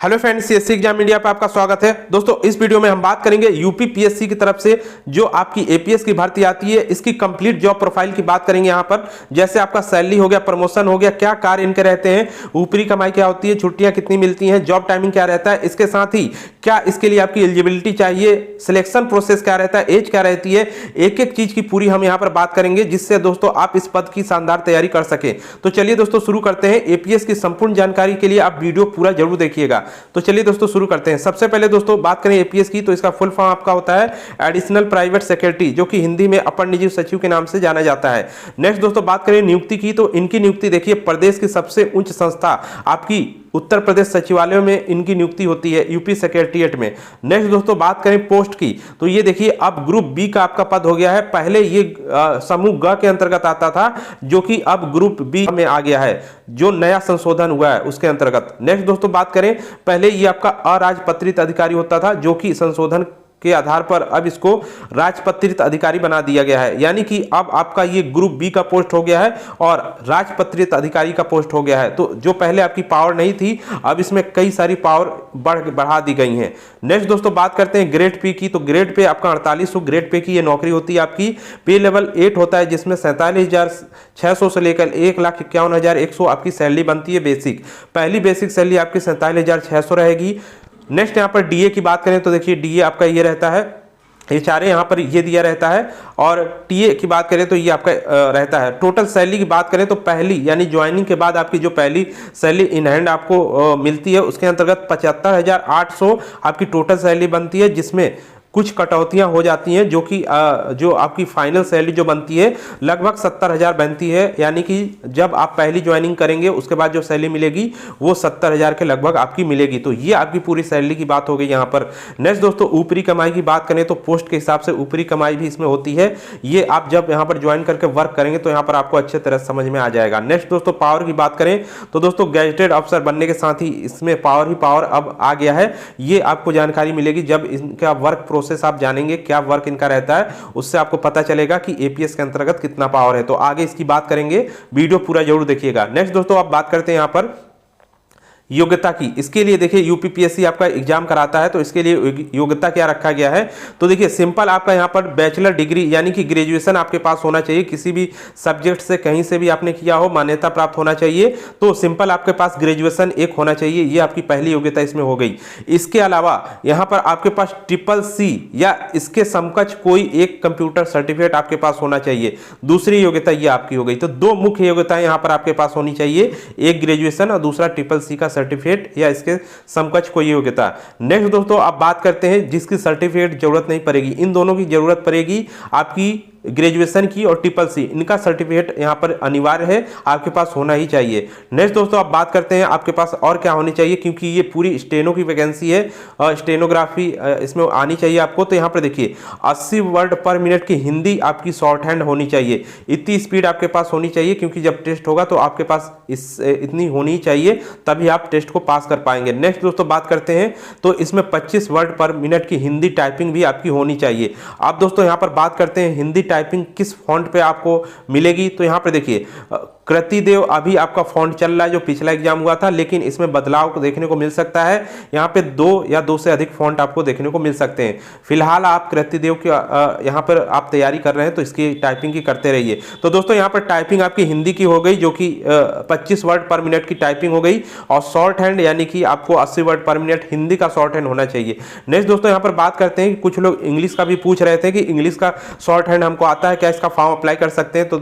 Hello friends, CSC exam India पे आपका स्वागत है। दोस्तों, इस वीडियो में हम बात करेंगे यूपी पीएससी की तरफ से जो आपकी एपीएस की भर्ती आती है, इसकी कंप्लीट जॉब प्रोफाइल की बात करेंगे। यहाँ पर जैसे आपका सैलरी हो गया, प्रमोशन हो गया, क्या कार्य इनके रहते हैं, ऊपरी कमाई क्या होती है, छुट्टियां कितनी मिलती हैं, जॉब टाइमिंग क्या रहता है, इसके साथ ही क्या इसके लिए आपकी एलिजिबिलिटी चाहिए, सिलेक्शन प्रोसेस क्या रहता है, एज क्या रहती है, एक एक चीज की पूरी हम यहाँ पर बात करेंगे, जिससे दोस्तों आप इस पद की शानदार तैयारी कर सके। तो चलिए दोस्तों शुरू करते हैं। एपीएस की संपूर्ण जानकारी के लिए आप वीडियो पूरा जरूर देखिएगा। तो चलिए दोस्तों शुरू करते हैं। सबसे पहले दोस्तों बात करें एपीएस की, तो इसका फुल फॉर्म आपका होता है एडिशनल प्राइवेट सेक्रेटरी, जो कि हिंदी में अपर निजी सचिव के नाम से जाना जाता है। नेक्स्ट दोस्तों बात करें नियुक्ति की, तो इनकी नियुक्ति देखिए प्रदेश की सबसे उच्च संस्था आपकी उत्तर प्रदेश सचिवालयों में इनकी नियुक्ति होती है, यूपी सेक्रेटरीट में। नेक्स्ट दोस्तों बात करें पोस्ट की, तो ये देखिए अब ग्रुप बी का आपका पद हो गया है। पहले ये समूह ग के अंतर्गत आता था, जो कि अब ग्रुप बी में आ गया है, जो नया संशोधन हुआ है उसके अंतर्गत। नेक्स्ट दोस्तों बात करें, पहले ये आपका अराजपत्रित अधिकारी होता था, जो कि संशोधन के आधार पर अब इसको राजपत्रित अधिकारी बना दिया गया है। यानी कि अब आपका ये ग्रुप बी का पोस्ट हो गया है और राजपत्रित अधिकारी का पोस्ट हो गया है। तो जो पहले आपकी पावर नहीं थी, अब इसमें कई सारी पावर बढ़ा दी गई हैं। नेक्स्ट दोस्तों बात करते हैं ग्रेड पे की, तो ग्रेड पे आपका 4800 ग्रेड पे की ये नौकरी होती है आपकी। पे लेवल 8 होता है, जिसमें 47,600 से लेकर 1,51,100 आपकी सैलरी बनती है बेसिक। पहली बेसिक सैलरी आपकी 47,600 रहेगी। नेक्स्ट यहाँ पर डीए की बात करें, तो देखिए डीए आपका ये रहता है, ये सारे यहाँ पर ये दिया रहता है। और टीए की बात करें तो ये आपका रहता है। टोटल सैलरी की बात करें तो पहली यानी ज्वाइनिंग के बाद आपकी जो पहली सैलरी इन हैंड आपको मिलती है, उसके अंतर्गत 75,800 आपकी टोटल सैलरी बनती है, जिसमें कुछ कटौतियां हो जाती हैं, जो कि जो आपकी फाइनल सैलरी जो बनती है लगभग 70,000 बनती है। यानी कि जब आप पहली ज्वाइनिंग करेंगे उसके बाद जो सैलरी मिलेगी वो 70,000 के लगभग आपकी मिलेगी। तो ये आपकी पूरी सैलरी की बात हो गई यहाँ पर। नेक्स्ट दोस्तों ऊपरी कमाई की बात करें तो पोस्ट के हिसाब से ऊपरी कमाई भी इसमें होती है। ये आप जब यहाँ पर ज्वाइन करके वर्क करेंगे तो यहाँ पर आपको अच्छे तरह समझ में आ जाएगा। नेक्स्ट दोस्तों पावर की बात करें तो दोस्तों गैजेटेड अफसर बनने के साथ ही इसमें पावर ही पावर अब आ गया है। ये आपको जानकारी मिलेगी जब इनका वर्क प्रोसेस आप जानेंगे, क्या वर्क इनका रहता है, उससे आपको पता चलेगा कि एपीएस के अंतर्गत कितना पावर है। तो आगे इसकी बात करेंगे, वीडियो पूरा जरूर देखिएगा। नेक्स्ट दोस्तों आप बात करते हैं यहाँ पर योग्यता की। इसके लिए देखिए यूपीपीएससी आपका एग्जाम कराता है, तो इसके लिए योग्यता क्या रखा गया है, तो देखिए सिंपल आपका यहाँ पर बैचलर डिग्री यानी कि ग्रेजुएशन आपके पास होना चाहिए। किसी भी सब्जेक्ट से कहीं से भी आपने किया हो, मान्यता प्राप्त होना चाहिए। तो सिंपल आपके पास ग्रेजुएशन एक होना चाहिए, ये आपकी पहली योग्यता इसमें हो गई। इसके अलावा यहाँ पर आपके पास CCC या इसके समकक्ष कोई एक कंप्यूटर सर्टिफिकेट आपके पास होना चाहिए। दूसरी योग्यता ये आपकी हो गई। तो दो मुख्य योग्यताएं यहाँ पर आपके पास होनी चाहिए, एक ग्रेजुएशन और दूसरा CCC का सर्टिफिकेट या इसके समकक्ष कोई योग्यता। नेक्स्ट दोस्तों आप बात करते हैं जिसकी सर्टिफिकेट जरूरत नहीं पड़ेगी, इन दोनों की जरूरत पड़ेगी आपकी ग्रेजुएशन की और CCC, इनका सर्टिफिकेट यहाँ पर अनिवार्य है, आपके पास होना ही चाहिए। नेक्स्ट दोस्तों आप बात करते हैं आपके पास और क्या होनी चाहिए, क्योंकि ये पूरी स्टेनो की वैकेंसी है और स्टेनोग्राफी इसमें आनी चाहिए आपको। तो यहाँ पर देखिए 80 वर्ड पर मिनट की हिंदी आपकी शॉर्ट हैंड होनी चाहिए। इतनी स्पीड आपके पास होनी चाहिए, क्योंकि जब टेस्ट होगा तो आपके पास इतनी होनी चाहिए, तभी आप टेस्ट को पास कर पाएंगे। नेक्स्ट दोस्तों बात करते हैं तो इसमें 25 वर्ड पर मिनट की हिंदी टाइपिंग भी आपकी होनी चाहिए। आप दोस्तों यहाँ पर बात करते हैं हिंदी टाइपिंग किस फॉन्ट पे आपको मिलेगी, तो यहाँ पे देखिए कृतिदेव अभी आपका फॉन्ट चल रहा है, जो पिछला एग्जाम हुआ था, लेकिन इसमें बदलाव देखने को मिल सकता है। यहाँ पे 2 या 2 से अधिक फॉन्ट आपको देखने को मिल सकते हैं। फिलहाल आप कृतिदेव की यहाँ पर आप तैयारी कर रहे हैं, तो इसकी टाइपिंग की करते रहिए। तो दोस्तों यहाँ पर टाइपिंग आपकी हिंदी की हो गई, जो कि 25 वर्ड पर मिनट की टाइपिंग हो गई, और शॉर्ट हैंड यानी कि आपको 80 वर्ड पर मिनट हिंदी का शॉर्ट हैंड होना चाहिए। नेक्स्ट दोस्तों यहाँ पर बात करते हैं कि कुछ लोग इंग्लिश का भी पूछ रहे थे कि इंग्लिश का शॉर्ट हैंड हमको आता है, क्या इसका फॉर्म अप्लाई कर सकते हैं। तो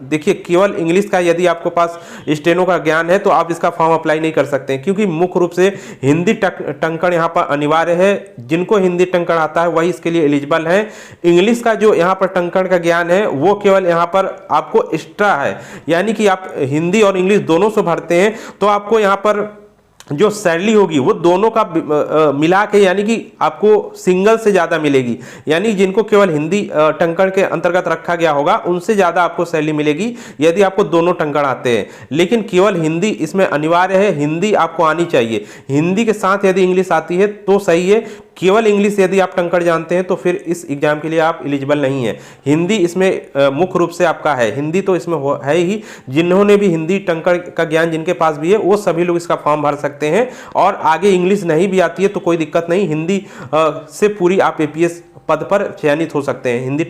देखिए केवल इंग्लिश का यदि आपको पास स्टेनो का ज्ञान है तो आप इसका फॉर्म अप्लाई नहीं कर सकते हैं, क्योंकि मुख्य रूप से हिंदी टंकण यहाँ पर अनिवार्य है। जिनको हिंदी टंकण आता है वही इसके लिए एलिजिबल है। इंग्लिश का जो यहाँ पर टंकण का ज्ञान है वो केवल यहाँ पर आपको एक्स्ट्रा है, यानी कि आप हिंदी और इंग्लिश दोनों से भरते हैं तो आपको यहाँ पर जो सैलरी होगी वो दोनों का मिला के यानी कि आपको सिंगल से ज़्यादा मिलेगी। यानी जिनको केवल हिंदी टंकण के अंतर्गत रखा गया होगा उनसे ज़्यादा आपको सैलरी मिलेगी यदि आपको दोनों टंकण आते हैं। लेकिन केवल हिंदी इसमें अनिवार्य है, हिंदी आपको आनी चाहिए। हिंदी के साथ यदि इंग्लिश आती है तो सही है, केवल इंग्लिश यदि आप टंकड़ जानते हैं तो फिर इस एग्जाम के लिए आप एलिजिबल नहीं है। हिंदी इसमें मुख्य रूप से आपका है, हिंदी तो इसमें है ही। जिन्होंने भी हिंदी टंकड़ का ज्ञान जिनके पास भी है वो सभी लोग इसका फॉर्म भर सकते हैं। और आगे इंग्लिश नहीं भी आती है तो कोई दिक्कत नहीं, हिंदी से पूरी आप एपीएस पद पर चयनित हो सकते हैं, हिंदी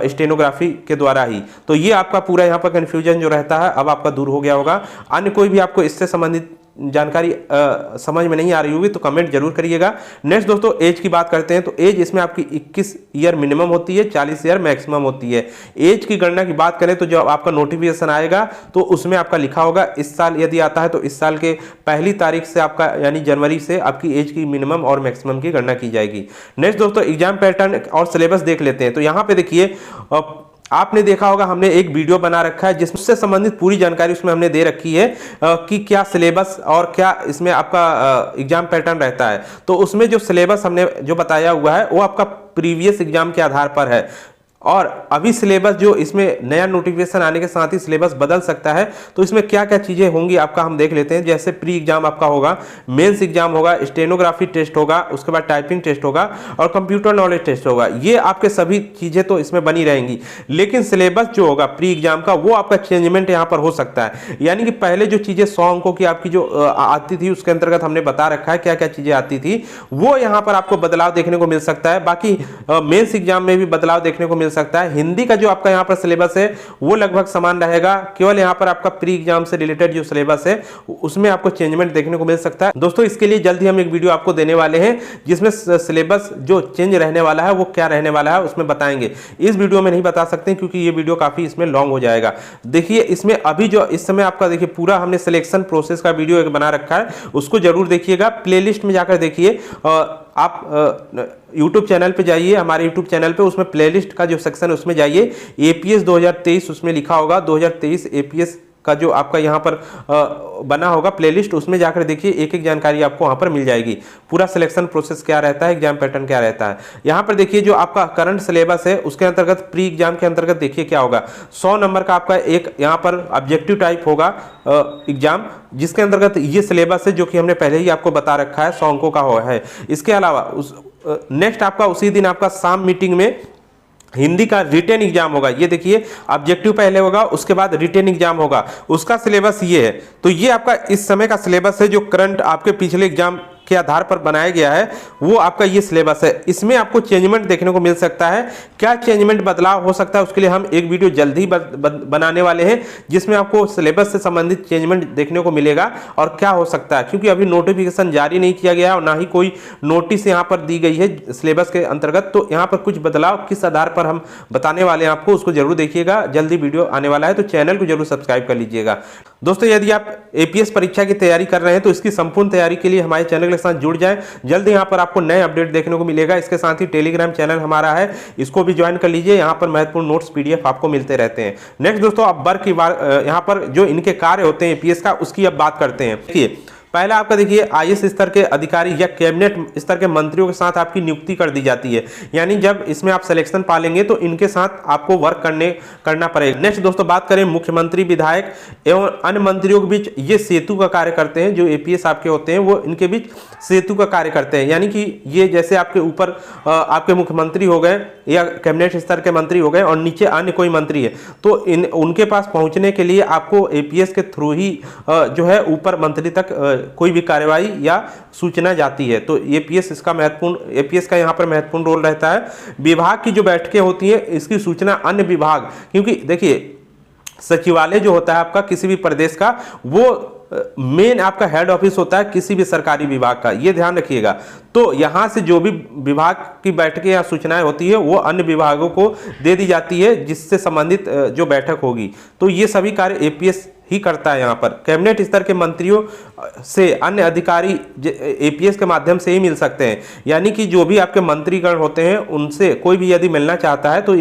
स्टेनोग्राफी के द्वारा ही। तो ये आपका पूरा यहाँ पर कंफ्यूजन जो रहता है अब आपका दूर हो गया होगा। अन्य कोई भी आपको इससे संबंधित जानकारी समझ में नहीं आ रही होगी तो कमेंट जरूर करिएगा। नेक्स्ट दोस्तों एज की बात करते हैं। तो एज इसमें आपकी 21 ईयर मिनिमम होती है, 40 ईयर मैक्सिमम होती है। एज की गणना की बात करें तो जब आपका नोटिफिकेशन आएगा तो उसमें आपका लिखा होगा, इस साल यदि आता है तो इस साल के पहली तारीख से आपका यानी जनवरी से आपकी एज की मिनिमम और मैक्सिमम की गणना की जाएगी। नेक्स्ट दोस्तों एग्जाम पैटर्न और सिलेबस देख लेते हैं। तो यहाँ पे देखिए आपने देखा होगा हमने एक वीडियो बना रखा है जिससे संबंधित पूरी जानकारी उसमें हमने दे रखी है कि क्या सिलेबस और क्या इसमें आपका एग्जाम पैटर्न रहता है। तो उसमें जो सिलेबस हमने जो बताया हुआ है वो आपका प्रीवियस एग्जाम के आधार पर है। और अभी सिलेबस जो इसमें नया नोटिफिकेशन आने के साथ ही सिलेबस बदल सकता है। तो इसमें क्या क्या चीज़ें होंगी आपका हम देख लेते हैं। जैसे प्री एग्जाम आपका होगा, मेंस एग्जाम होगा, स्टेनोग्राफी टेस्ट होगा, उसके बाद टाइपिंग टेस्ट होगा और कंप्यूटर नॉलेज टेस्ट होगा। ये आपके सभी चीज़ें तो इसमें बनी रहेंगी, लेकिन सिलेबस जो होगा प्री एग्जाम का वो आपका चेंजमेंट यहाँ पर हो सकता है। यानी कि पहले जो चीज़ें 100 अंकों की आपकी जो आती थी उसके अंतर्गत हमने बता रखा है क्या क्या चीज़ें आती थी, वो यहाँ पर आपको बदलाव देखने को मिल सकता है। बाकी मेंस एग्जाम में भी बदलाव देखने को मिल सकता है। हिंदी का जो आपका यहाँ पर सिलेबस है वो लगभग समान रहेगा, केवल यहाँ पर आपका प्री एग्जाम से रिलेटेड जो सिलेबस है उसमें आपको चेंजमेंट देखने को मिल सकता है। दोस्तों इसके लिए जल्द ही हम एक वीडियो आपको देने वाले हैं जिसमें सिलेबस जो चेंज रहने वाला है वो क्या रहने वाला है उसमें बताएंगे। इस वीडियो में नहीं बता सकते क्योंकि ये वीडियो काफी इसमें लॉन्ग हो जाएगा। देखिए इसमें अभी जो इस समय आपका देखिए पूरा हमने सिलेक्शन प्रोसेस का वीडियो एक बना रखा है, उसको जरूर देखिएगा। प्लेलिस्ट में जाकर देखिए, आप YouTube चैनल पे जाइए, हमारे YouTube चैनल पे, उसमें प्लेलिस्ट का जो सेक्शन है उसमें जाइए, एपीएस 2023 उसमें लिखा होगा, 2023 एपीएस का जो आपका यहाँ पर बना होगा प्लेलिस्ट, उसमें जाकर देखिए एक एक जानकारी आपको वहाँ पर मिल जाएगी। पूरा सिलेक्शन प्रोसेस क्या रहता है, एग्जाम पैटर्न क्या रहता है। यहाँ पर देखिए जो आपका करंट सिलेबस है उसके अंतर्गत प्री एग्जाम के अंतर्गत देखिए क्या होगा। 100 नंबर का आपका एक यहाँ पर ऑब्जेक्टिव टाइप होगा एग्जाम, जिसके अंतर्गत ये सिलेबस है जो कि हमने पहले ही आपको बता रखा है, 100 अंकों का है। इसके अलावा नेक्स्ट आपका उसी दिन आपका शाम मीटिंग में हिंदी का रिटेन एग्जाम होगा। ये देखिए ऑब्जेक्टिव पहले होगा, उसके बाद रिटेन एग्जाम होगा, उसका सिलेबस ये है। तो ये आपका इस समय का सिलेबस है जो करंट आपके पिछले एग्जाम के आधार पर बनाया गया है, वो आपका ये सिलेबस है। इसमें आपको चेंजमेंट देखने को मिल सकता है। क्या चेंजमेंट बदलाव हो सकता है उसके लिए हम एक वीडियो जल्द ही बनाने वाले हैं जिसमें आपको सिलेबस से संबंधित चेंजमेंट देखने को मिलेगा और क्या हो सकता है, क्योंकि अभी नोटिफिकेशन जारी नहीं किया गया है और ना ही कोई नोटिस यहाँ पर दी गई है सिलेबस के अंतर्गत। तो यहाँ पर कुछ बदलाव किस आधार पर हम बताने वाले हैं आपको, उसको जरूर देखिएगा। जल्दी वीडियो आने वाला है तो चैनल को जरूर सब्सक्राइब कर लीजिएगा। दोस्तों यदि आप एपीएस परीक्षा की तैयारी कर रहे हैं तो इसकी संपूर्ण तैयारी के लिए हमारे चैनल के साथ जुड़ जाएं। जल्दी यहाँ पर आपको नए अपडेट देखने को मिलेगा। इसके साथ ही टेलीग्राम चैनल हमारा है, इसको भी ज्वाइन कर लीजिए। यहाँ पर महत्वपूर्ण नोट्स पीडीएफ आपको मिलते रहते हैं। नेक्स्ट दोस्तों अब वर्क की बात, यहाँ पर जो इनके कार्य होते हैं एपीएस का, उसकी अब बात करते हैं। देखिए पहला आपका देखिए आईएएस स्तर के अधिकारी या कैबिनेट स्तर के मंत्रियों के साथ आपकी नियुक्ति कर दी जाती है। यानी जब इसमें आप सिलेक्शन पा लेंगे तो इनके साथ आपको वर्क करना पड़ेगा। नेक्स्ट दोस्तों बात करें मुख्यमंत्री, विधायक एवं अन्य मंत्रियों के बीच ये सेतु का कार्य करते हैं। जो एपीएस आपके होते हैं वो इनके बीच सेतु का कार्य करते हैं। यानी कि ये जैसे आपके ऊपर आपके मुख्यमंत्री हो गए या कैबिनेट स्तर के मंत्री हो गए और नीचे अन्य कोई मंत्री है, तो उनके पास पहुंचने के लिए आपको एपीएस के थ्रू ही जो है ऊपर मंत्री तक कोई भी कार्यवाही या सूचना जाती है। तो एपीएस का यहाँ पर महत्वपूर्ण रोल रहता है। विभाग की जो बैठकें होती हैं इसकी सूचना अन्य विभाग, क्योंकि देखिए सचिवालय जो होता है आपका किसी भी प्रदेश का, वो मेन आपका हेड ऑफिस होता है किसी भी सरकारी विभाग का, ये ध्यान रखिएगा। तो यहाँ से जो भी विभाग की बैठकें या सूचनाएं होती है वो अन्य विभागों को दे दी जाती है जिससे संबंधित जो बैठक होगी। तो ये सभी कार्य एपीएस ही करता है। यहाँ पर कैबिनेट स्तर के मंत्रियों से अन्य अधिकारी एपीएस के माध्यम से ही मिल सकते हैं। यानी कि जो भी आपके मंत्रीगण होते हैं उनसे कोई भी यदि मिलना चाहता है तो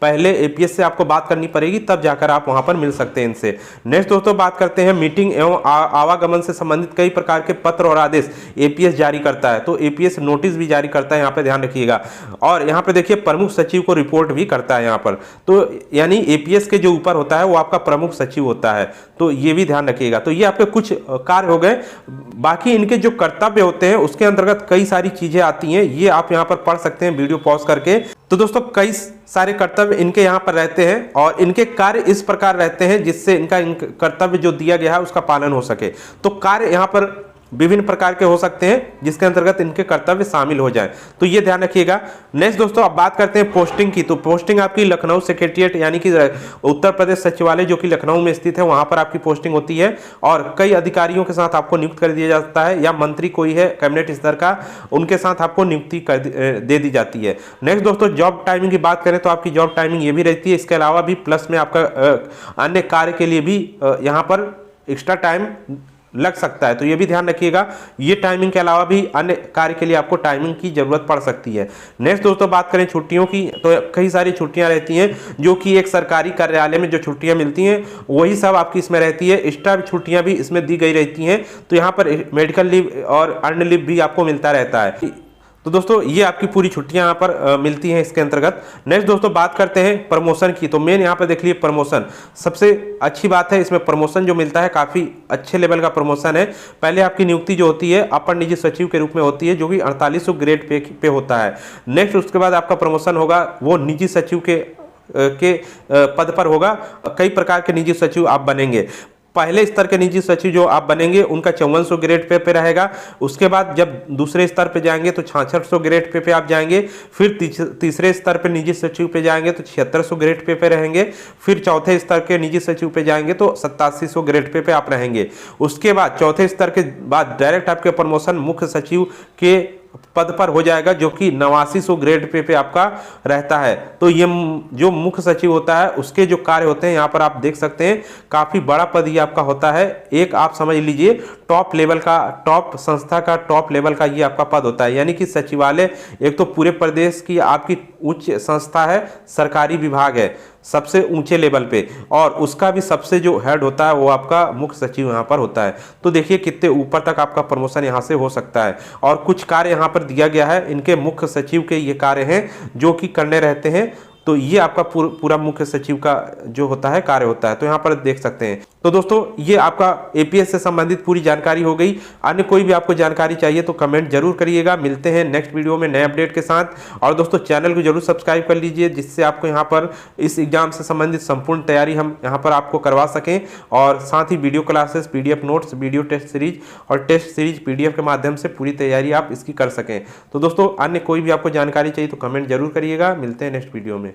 पहले एपीएस से आपको बात करनी पड़ेगी, तब जाकर आप वहां पर मिल सकते हैं इनसे। नेक्स्ट दोस्तों बात करते हैं मीटिंग एवं आवागमन से संबंधित कई प्रकार के पत्र और आदेश एपीएस जारी करता है। तो एपीएस नोटिस भी जारी करता है, यहाँ पे ध्यान रखिएगा। और यहाँ पे देखिए प्रमुख सचिव को रिपोर्ट भी करता है यहाँ पर। तो यानी एपीएस के जो ऊपर होता है वो आपका प्रमुख सचिव होता है। तो ये भी ध्यान रखिएगा। तो ये आपके कुछ कार्य हो गए। बाकी इनके जो कर्तव्य होते हैं उसके अंतर्गत कई सारी चीजें आती हैं, ये आप यहाँ पर पढ़ सकते हैं वीडियो पॉज करके। तो दोस्तों कई सारे कर्तव्य इनके यहाँ पर रहते हैं और इनके कार्य इस प्रकार रहते हैं जिससे इनका कर्तव्य जो दिया गया है उसका पालन हो सके। तो कार्य यहाँ पर विभिन्न प्रकार के हो सकते हैं जिसके अंतर्गत इनके कर्तव्य शामिल हो जाएं, तो ये ध्यान रखिएगा। नेक्स्ट दोस्तों अब बात करते हैं पोस्टिंग की। तो पोस्टिंग आपकी लखनऊ सेक्रेटरिएट यानी कि उत्तर प्रदेश सचिवालय जो कि लखनऊ में स्थित है वहां पर आपकी पोस्टिंग होती है और कई अधिकारियों के साथ आपको नियुक्त कर दिया जाता है, या मंत्री कोई है कैबिनेट स्तर का उनके साथ आपको नियुक्ति दे दी जाती है। नेक्स्ट दोस्तों जॉब टाइमिंग की बात करें तो आपकी जॉब टाइमिंग ये भी रहती है। इसके अलावा भी प्लस में आपका अन्य कार्य के लिए भी यहाँ पर एक्स्ट्रा टाइम लग सकता है, तो ये भी ध्यान रखिएगा। ये टाइमिंग के अलावा भी अन्य कार्य के लिए आपको टाइमिंग की जरूरत पड़ सकती है। नेक्स्ट दोस्तों बात करें छुट्टियों की, तो कई सारी छुट्टियां रहती हैं जो कि एक सरकारी कार्यालय में जो छुट्टियां मिलती हैं वही सब आपकी इसमें रहती है। एक्स्ट्रा छुट्टियां भी इसमें दी गई रहती हैं, तो यहाँ पर मेडिकल लीव और अर्न लीव भी आपको मिलता रहता है। तो दोस्तों ये आपकी पूरी छुट्टियां यहाँ पर मिलती हैं इसके अंतर्गत। नेक्स्ट दोस्तों बात करते हैं प्रमोशन की। तो मेन यहाँ पर देख लीजिए प्रमोशन सबसे अच्छी बात है, इसमें प्रमोशन जो मिलता है काफ़ी अच्छे लेवल का प्रमोशन है। पहले आपकी नियुक्ति जो होती है अपर निजी सचिव के रूप में होती है जो कि 4800 ग्रेड पे होता है। नेक्स्ट उसके बाद आपका प्रमोशन होगा वो निजी सचिव के पद पर होगा। कई प्रकार के निजी सचिव आप बनेंगे। पहले स्तर के निजी सचिव जो आप बनेंगे उनका 5400 ग्रेड पे रहेगा। उसके बाद जब दूसरे स्तर पे जाएंगे तो 6600 ग्रेड पे आप जाएंगे। फिर तीसरे स्तर पे निजी सचिव पे जाएंगे तो 7600 ग्रेड पे रहेंगे। फिर चौथे स्तर के निजी सचिव पे जाएंगे तो 8700 ग्रेड पे आप रहेंगे। उसके बाद चौथे स्तर के बाद डायरेक्ट आपके प्रमोशन मुख्य सचिव के पद पर हो जाएगा जो कि 8900 ग्रेड पे आपका रहता है। तो ये जो मुख्य सचिव होता है उसके जो कार्य होते हैं यहाँ पर आप देख सकते हैं, काफी बड़ा पद ये आपका होता है। एक आप समझ लीजिए टॉप लेवल का, टॉप संस्था का टॉप लेवल का ये आपका पद होता है। यानी कि सचिवालय एक तो पूरे प्रदेश की आपकी उच्च संस्था है, सरकारी विभाग है सबसे ऊंचे लेवल पे, और उसका भी सबसे जो हेड होता है वो आपका मुख्य सचिव यहाँ पर होता है। तो देखिए कितने ऊपर तक आपका प्रमोशन यहाँ से हो सकता है। और कुछ कार्य यहाँ पर दिया गया है, इनके मुख्य सचिव के ये कार्य हैं जो कि करने रहते हैं। तो ये आपका पूरा मुख्य सचिव का जो होता है कार्य होता है, तो यहाँ पर देख सकते हैं। तो दोस्तों ये आपका एपीएस से संबंधित पूरी जानकारी हो गई। अन्य कोई भी आपको जानकारी चाहिए तो कमेंट जरूर करिएगा। मिलते हैं नेक्स्ट वीडियो में नए अपडेट के साथ। और दोस्तों चैनल को जरूर सब्सक्राइब कर लीजिए जिससे आपको यहाँ पर इस एग्जाम से संबंधित संपूर्ण तैयारी हम यहाँ पर आपको करवा सकें, और साथ ही video classes, PDF notes, video test series और टेस्ट सीरीज पीडीएफ के माध्यम से पूरी तैयारी आप इसकी कर सकें। तो दोस्तों अन्य कोई भी आपको जानकारी चाहिए तो कमेंट जरूर करिएगा। मिलते हैं नेक्स्ट वीडियो में।